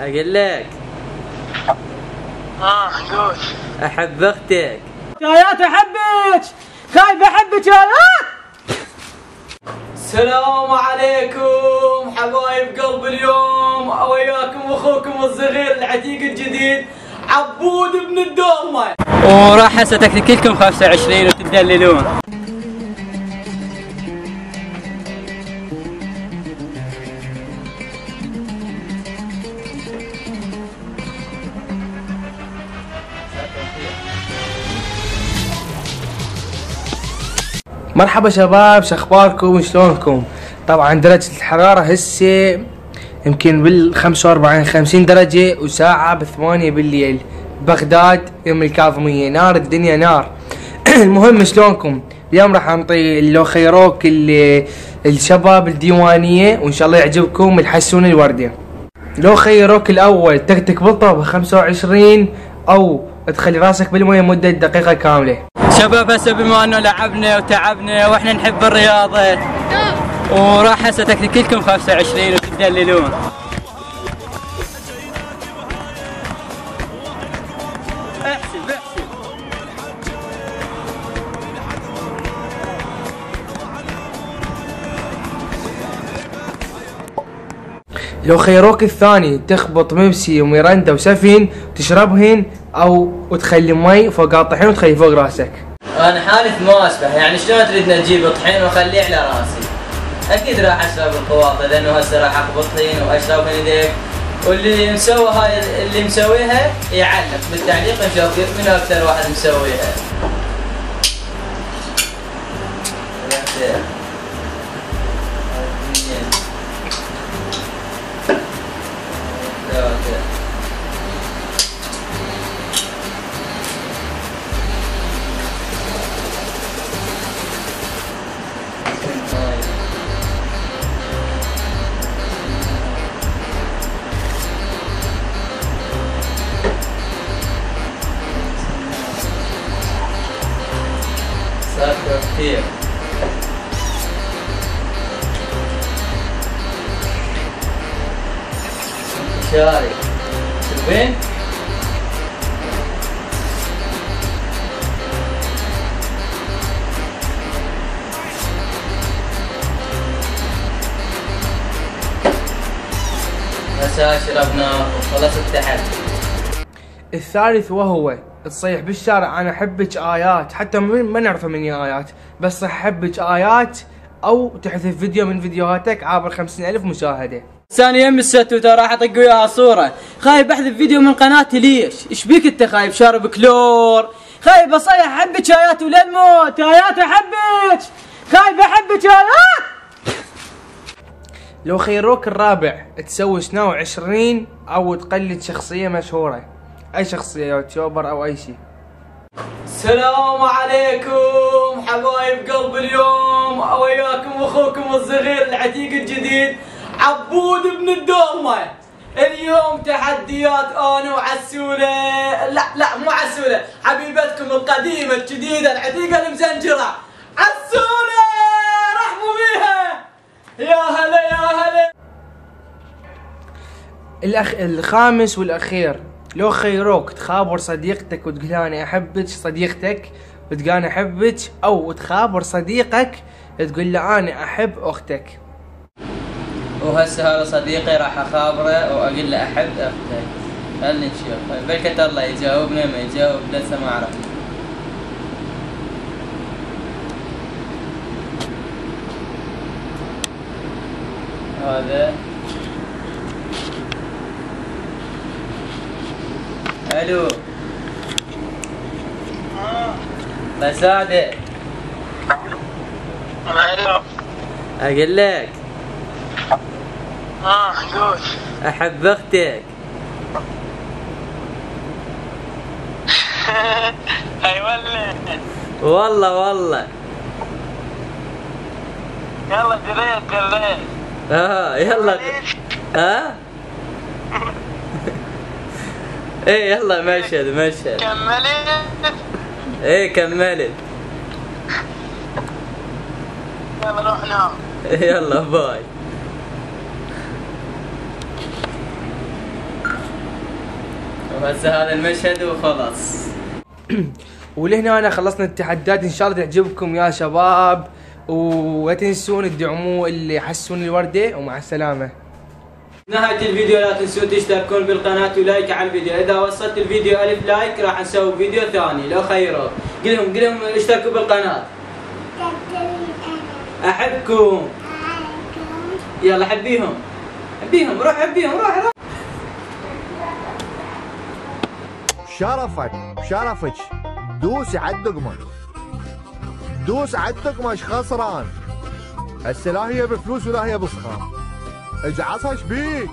اقول لك قول. احب اختك. يايات احبك، خايف احبك يايات. السلام عليكم حبايب قلب، اليوم وياكم اخوكم الصغير العتيق الجديد عبود بن الدومه، وراح هسه تكلكم 25 وتدللون. مرحبا شباب، شخباركم شلونكم؟ طبعا درجة الحرارة هسه يمكن بال 45 50 درجة، وساعة ب8 بالليل. بغداد يوم الكاظمية، نار الدنيا نار. المهم شلونكم؟ اليوم راح انطي لو خيروك الشباب الديوانية، وان شاء الله يعجبكم الحسون الوردة. لو خيروك الاول تكتك بالطبخ 25 او تخلي راسك بالمية مدة دقيقة كاملة. شباب هسه بما انه لعبنا وتعبنا واحنا نحب الرياضة، وراح هسه تكلكم 25 وتدللون. احسب لو خيروك الثاني تخبط ميبسي وميرندا وسفين تشربهن، او وتخلي مي فوق الطحين وتخلي فوق راسك. انا حالف ما اسبح، يعني شلون تريدنا نجيب طحين واخليه على راسي؟ اكيد راح اشرب القواطه، لانه هسه راح اخبط طحين واشرب من ايديك. واللي مسوي هاي اللي مسويها يعلق بالتعليق نشوف من اكثر واحد مسويها. سكر كثير. شاري وين؟ هسه شربناه وخلص ارتحت. الثالث وهو تصيح بالشارع انا احبك ايات، حتى ما نعرف من هي ايات، بس احبك ايات، او تحذف فيديو من فيديوهاتك عابر 50,000 مشاهدة. ثاني يم الستوته راح اطق وياها صورة. خايف احذف فيديو من قناتي ليش؟ ايش بيك انت خايف شارب كلور؟ خايف اصيح احبك ايات وللموت، ايات احبك، خايف احبك ايات. لو خيروك الرابع تسوي سناو 20 او تقلد شخصية مشهورة، اي شخصية يوتيوبر او اي شيء. السلام عليكم حبايب قلب، اليوم وياكم اخوكم الصغير العتيق الجديد عبود بن الدومه. اليوم تحديات انا وعسوله، لا مو عسوله، حبيبتكم القديمه الجديده العتيقه المزنجره عسوله، رحبوا بيها. يا هلا يا هلا. الخامس والاخير، لو خيروك تخابر صديقتك وتقول انا احبك، صديقتك وتقول انا احبك، او تخابر صديقك تقول له انا احب اختك. وهسه هذا صديقي راح اخابره واقول له احب اختك. خلنا نشوف، بلكة الله يجاوبنا ما يجاوب لسه ما عرفنا. هذا الو مساعدة. الو. اقول لك قول. احب اختك. اي ولا. والله يلا جريت. يلا ايه يلا مشهد. كملت. ايه كملت. يلا روح نام. يلا باي. وهسه هذا المشهد وخلص. ولهنا أنا خلصنا التحديات، إن شاء الله تعجبكم يا شباب، ولا تنسون تدعموا اللي يحسون الوردة، ومع السلامة. نهاية الفيديو لا تنسون تشتركون بالقناة ولايك على الفيديو. إذا وصلت الفيديو 1000 لايك راح نسوي فيديو ثاني لو خيروا. قلهم اشتركوا بالقناة. أحبكم. يلا حبيهم. روح حبيهم روح. شرفك دوس على الدقمة، دوس على الدقمة خسران. هسه لا هي بفلوس ولا هي بصخام، اجعصها شبيك.